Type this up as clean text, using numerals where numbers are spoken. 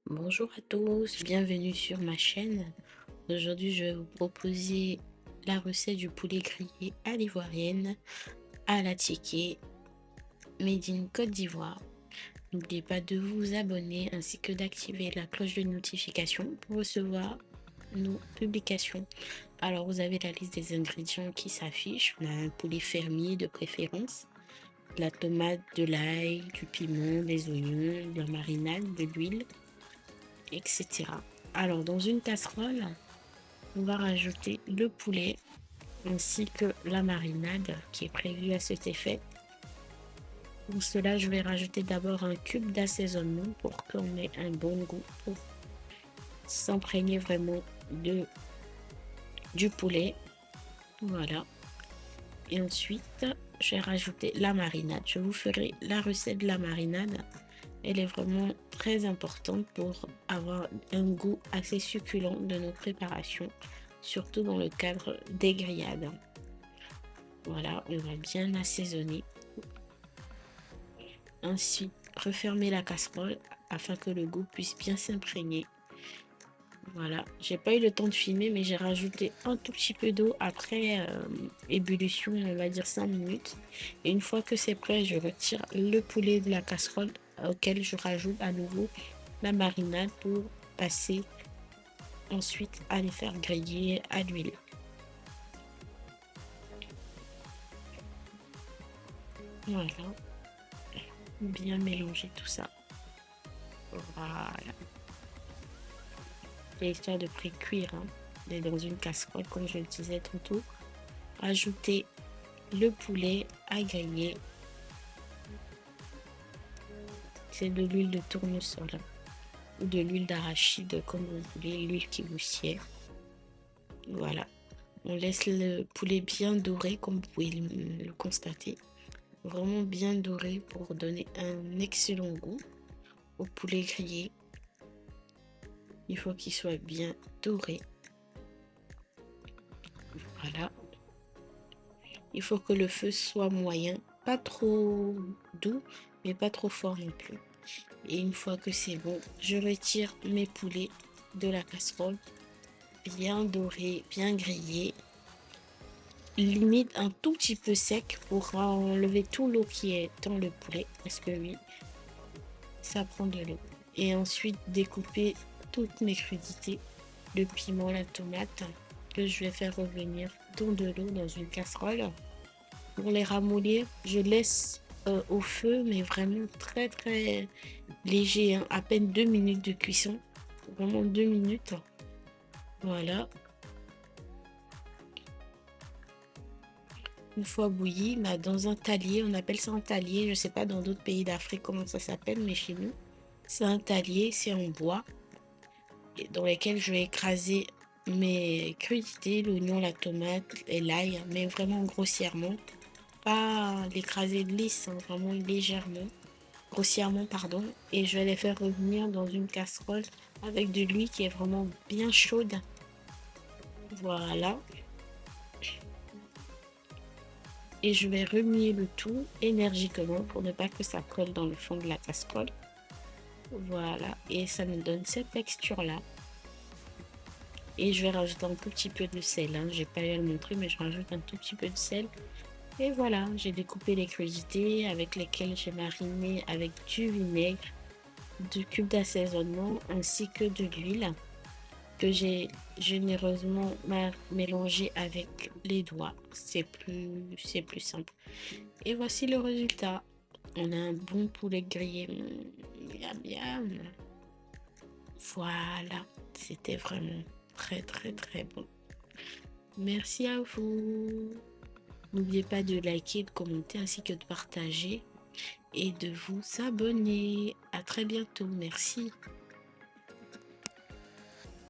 Bonjour à tous, bienvenue sur ma chaîne. Aujourd'hui, je vais vous proposer la recette du poulet grillé à l'ivoirienne, à la tiquée, made in Côte d'Ivoire. N'oubliez pas de vous abonner ainsi que d'activer la cloche de notification pour recevoir nos publications. Alors, vous avez la liste des ingrédients qui s'affiche. On a un poulet fermier de préférence, de la tomate, de l'ail, du piment, des oignons, de la marinade, de l'huile, etc. Alors, dans une casserole, on va rajouter le poulet ainsi que la marinade qui est prévue à cet effet. Pour cela, je vais rajouter d'abord un cube d'assaisonnement pour qu'on ait un bon goût, pour s'imprégner vraiment du poulet. Voilà. Et ensuite, je vais rajouter la marinade. Je vous ferai la recette de la marinade. Elle est vraiment très importante pour avoir un goût assez succulent de nos préparations, surtout dans le cadre des grillades. Voilà, on va bien assaisonner. Ensuite, refermer la casserole afin que le goût puisse bien s'imprégner. Voilà, j'ai pas eu le temps de filmer, mais j'ai rajouté un tout petit peu d'eau après ébullition, on va dire 5 minutes. Et une fois que c'est prêt, je retire le poulet de la casserole auquel je rajoute à nouveau la marinade pour passer ensuite à les faire griller à l'huile. Voilà, bien mélanger tout ça. Voilà. Et histoire de pré-cuire, hein, et dans une casserole, comme je le disais tantôt. Ajouter le poulet à griller. C'est de l'huile de tournesol ou de l'huile d'arachide, comme vous voulez, l'huile qui vous sied. Voilà. On laisse le poulet bien doré, comme vous pouvez le constater. Vraiment bien doré pour donner un excellent goût au poulet grillé. Il faut qu'il soit bien doré. Voilà. Il faut que le feu soit moyen, pas trop doux, mais pas trop fort non plus. Et une fois que c'est bon, je retire mes poulets de la casserole, bien dorés, bien grillés, limite un tout petit peu sec pour enlever tout l'eau qui est dans le poulet, parce que oui, ça prend de l'eau. Et ensuite découper toutes mes crudités, le piment, la tomate, que je vais faire revenir dans de l'eau dans une casserole. Pour les ramollir, je laisse au feu, mais vraiment très très léger, hein, à peine 2 minutes de cuisson. Vraiment 2 minutes. Voilà. Une fois bouilli, là, dans un talier, on appelle ça un talier. Je ne sais pas dans d'autres pays d'Afrique comment ça s'appelle, mais chez nous, c'est un talier, c'est en bois, dans lequel je vais écraser mes crudités, l'oignon, la tomate et l'ail, mais vraiment grossièrement. Pas l'écraser lisse, hein, vraiment légèrement, grossièrement, pardon. Et je vais les faire revenir dans une casserole avec de l'huile qui est vraiment bien chaude. Voilà. Et je vais remuer le tout énergiquement pour ne pas que ça colle dans le fond de la casserole. Voilà, et ça me donne cette texture-là. Et je vais rajouter un tout petit peu de sel, hein. J'ai pas eu à le montrer, mais je rajoute un tout petit peu de sel. Et voilà, j'ai découpé les crudités avec lesquelles j'ai mariné avec du vinaigre, du cube d'assaisonnement ainsi que de l'huile que j'ai généreusement mélangé avec les doigts. C'est plus simple. Et voici le résultat. On a un bon poulet grillé. Miam, miam. Voilà, c'était vraiment très très très bon. Merci à vous. N'oubliez pas de liker, de commenter ainsi que de partager et de vous abonner. À très bientôt. Merci.